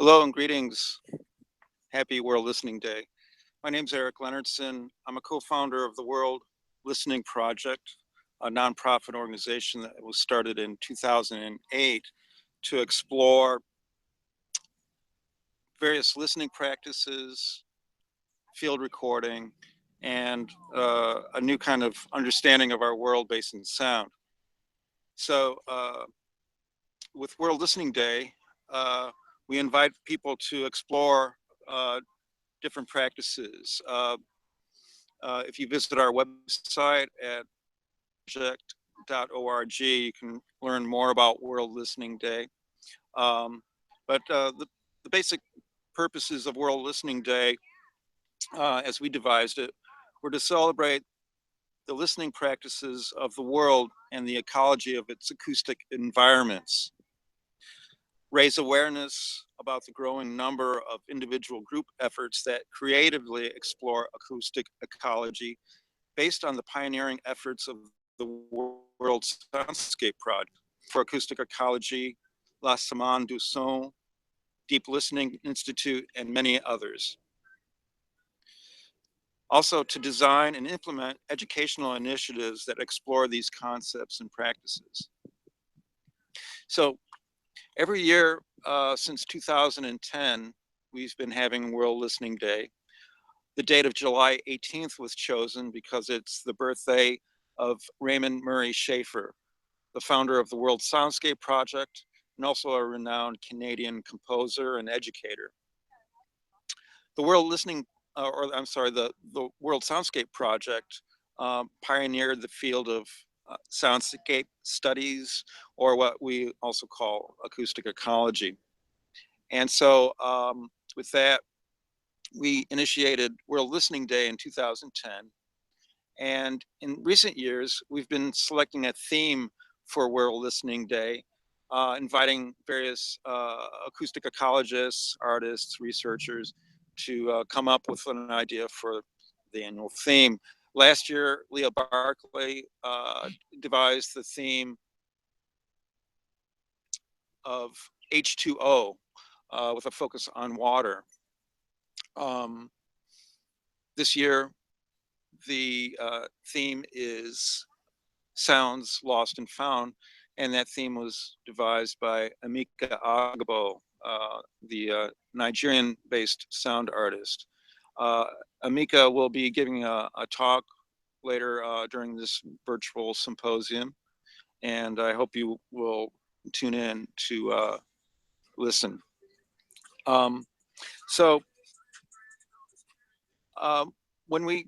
Hello and greetings. Happy World Listening Day. My name is Eric Leonardson. I'm a co-founder of the World Listening Project, a nonprofit organization that was started in 2008 to explore various listening practices, field recording, and a new kind of understanding of our world based in sound. So with World Listening Day, we invite people to explore different practices. If you visit our website at project.org, you can learn more about World Listening Day. But the basic purposes of World Listening Day, as we devised it, were to celebrate the listening practices of the world and the ecology of its acoustic environments, raise awareness about the growing number of individual group efforts that creatively explore acoustic ecology based on the pioneering efforts of the World Soundscape Project for Acoustic Ecology, La Semaine du Son, Deep Listening Institute, and many others. Also, to design and implement educational initiatives that explore these concepts and practices. So every year since 2010, we've been having World Listening Day. The date of July 18th was chosen because it's the birthday of Raymond Murray Schafer, the founder of the World Soundscape Project, and also a renowned Canadian composer and educator. The World Soundscape Project pioneered the field of soundscape studies, or what we also call acoustic ecology. And so with that, we initiated World Listening Day in 2010. And in recent years, we've been selecting a theme for World Listening Day, inviting various acoustic ecologists, artists, researchers to come up with an idea for the annual theme. Last year, Leah Barclay devised the theme of H2O with a focus on water. This year, the theme is Sounds Lost and Found, and that theme was devised by Emeka Agbo, the Nigerian-based sound artist. Emeka will be giving a talk later during this virtual symposium, and I hope you will tune in to listen. So when we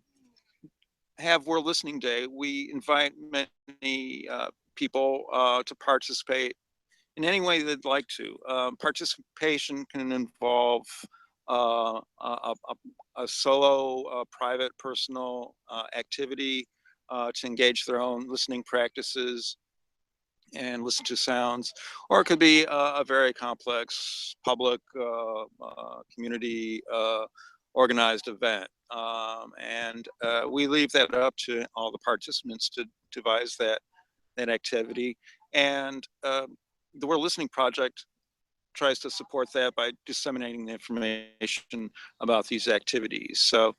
have World Listening Day, we invite many people to participate in any way they'd like to. Participation can involve a solo, private, personal activity to engage their own listening practices and listen to sounds, or it could be a very complex public community organized event. And we leave that up to all the participants to devise that activity. And the World Listening Project tries to support that by disseminating the information about these activities. So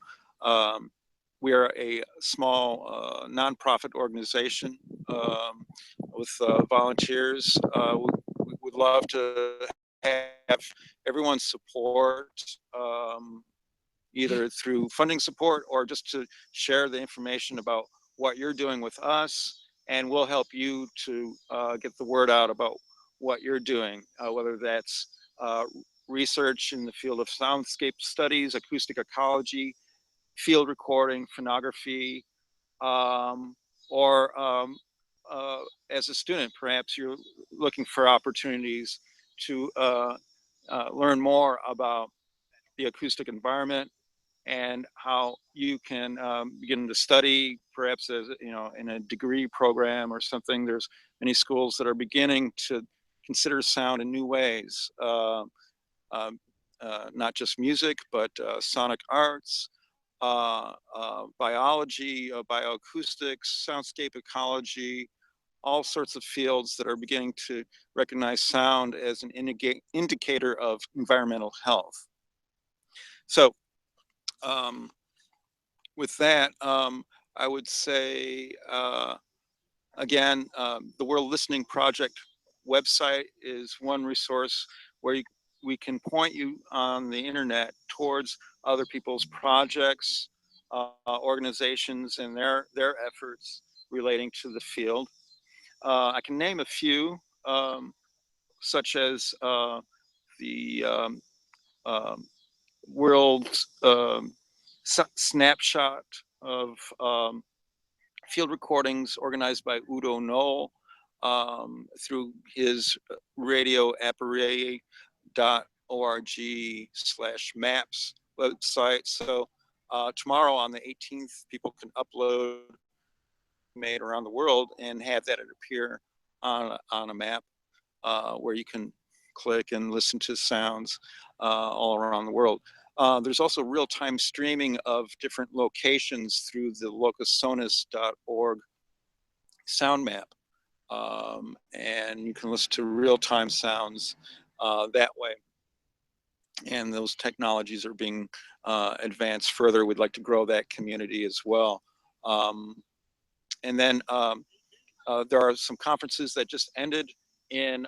we are a small nonprofit organization with volunteers. We would love to have everyone's support, either through funding support or just to share the information about what you're doing with us, and we'll help you to get the word out about what you're doing, whether that's research in the field of soundscape studies, acoustic ecology, field recording, phonography, or as a student, perhaps you're looking for opportunities to learn more about the acoustic environment and how you can begin to study, perhaps as in a degree program or something. There's many schools that are beginning to consider sound in new ways, not just music, but sonic arts, biology, bioacoustics, soundscape ecology, all sorts of fields that are beginning to recognize sound as an indicator of environmental health. So um, with that, I would say, again, the World Listening Project website is one resource where we can point you on the internet towards other people's projects, organizations, and their efforts relating to the field. I can name a few, such as the um, World Snapshot of field recordings organized by Udo Knoll through his radioappareil.org/maps website. So tomorrow on the 18th, people can upload made around the world and have that appear on a map where you can click and listen to sounds all around the world. There's also real-time streaming of different locations through the locusonus.org sound map. And you can listen to real-time sounds that way. And those technologies are being advanced further. We'd like to grow that community as well. And then there are some conferences that just ended in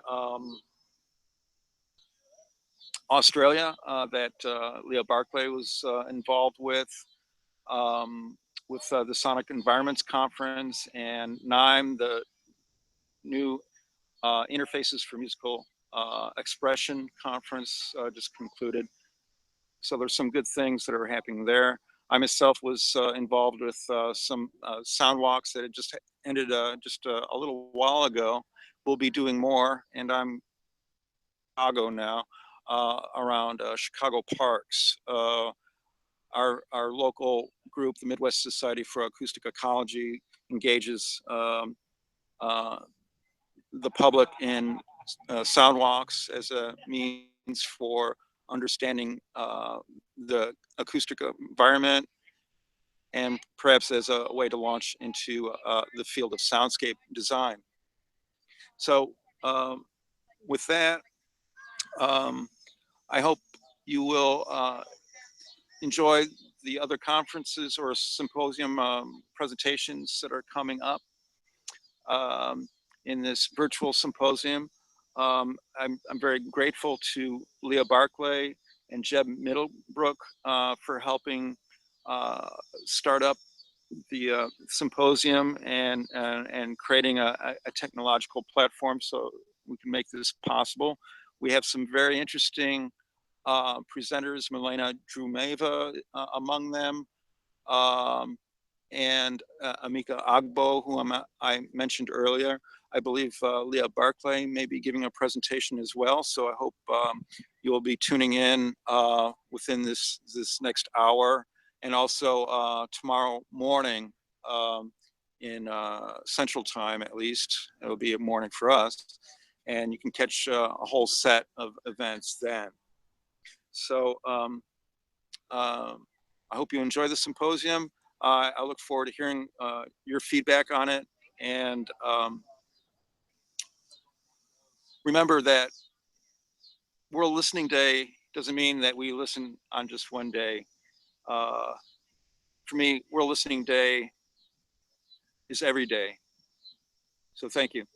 Australia that Leo Barclay was involved with the Sonic Environments Conference, and NIME, the new Interfaces for Musical Expression Conference just concluded. So there's some good things that are happening there. I myself was involved with some sound walks that had just ended just a little while ago. We'll be doing more, and I'm in Chicago now around Chicago parks. Our local group, the Midwest Society for Acoustic Ecology, engages the public in sound walks as a means for understanding the acoustic environment, and perhaps as a way to launch into the field of soundscape design. So with that, I hope you will enjoy the other conferences or symposium presentations that are coming up in this virtual symposium. I'm very grateful to Leah Barclay and Jeb Middlebrook for helping start up the symposium and creating a technological platform so we can make this possible. We have some very interesting presenters, Milena Drumeva among them, and Amika Agbo, who I mentioned earlier. I believe Leah Barclay may be giving a presentation as well, so I hope you will be tuning in within this next hour, and also tomorrow morning in Central Time at least. It'll be a morning for us, and you can catch a whole set of events then. So I hope you enjoy the symposium. I look forward to hearing your feedback on it. And remember that World Listening Day doesn't mean that we listen on just one day. For me, World Listening Day is every day. So thank you.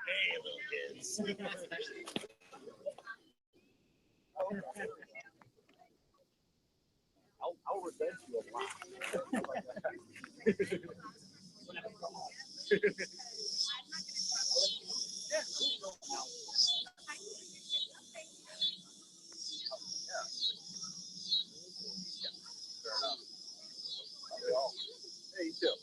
Hey, little kids. I'll revenge you a lot. Hey, you too.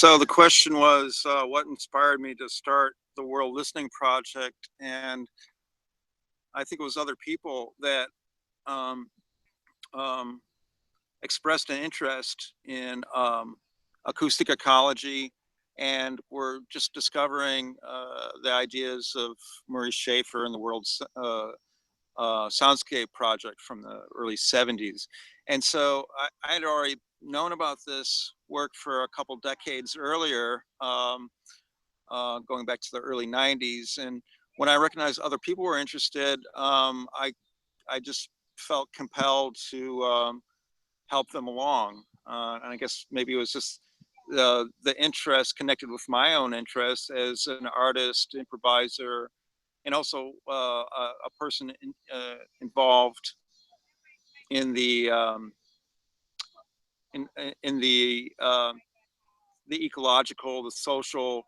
So the question was, what inspired me to start the World Listening Project? And I think it was other people that um, um, expressed an interest in acoustic ecology, and were just discovering the ideas of Maurice Schaefer and the World Soundscape Project from the early 70s. And so I had already known about this work for a couple decades earlier, going back to the early 90s. And when I recognized other people were interested, I just felt compelled to help them along. And I guess maybe it was just the interest connected with my own interests as an artist, improviser, and also a person involved in in the ecological, the social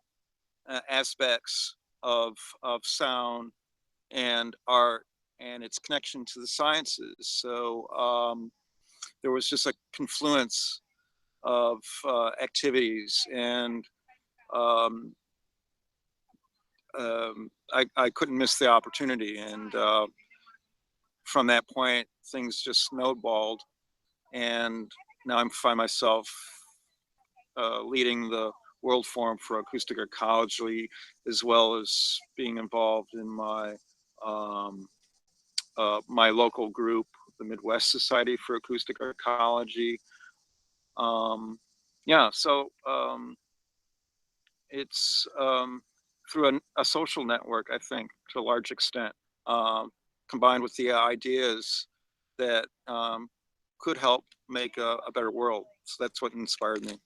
aspects of sound and art and its connection to the sciences. So there was just a confluence of activities, and um, I couldn't miss the opportunity. And from that point, things just snowballed, and now I find myself leading the World Forum for Acoustic Ecology, as well as being involved in um, my local group, the Midwest Society for Acoustic Ecology. Um, yeah, so it's through a social network, I think, to a large extent, um, combined with the ideas that could help make a better world. So that's what inspired me.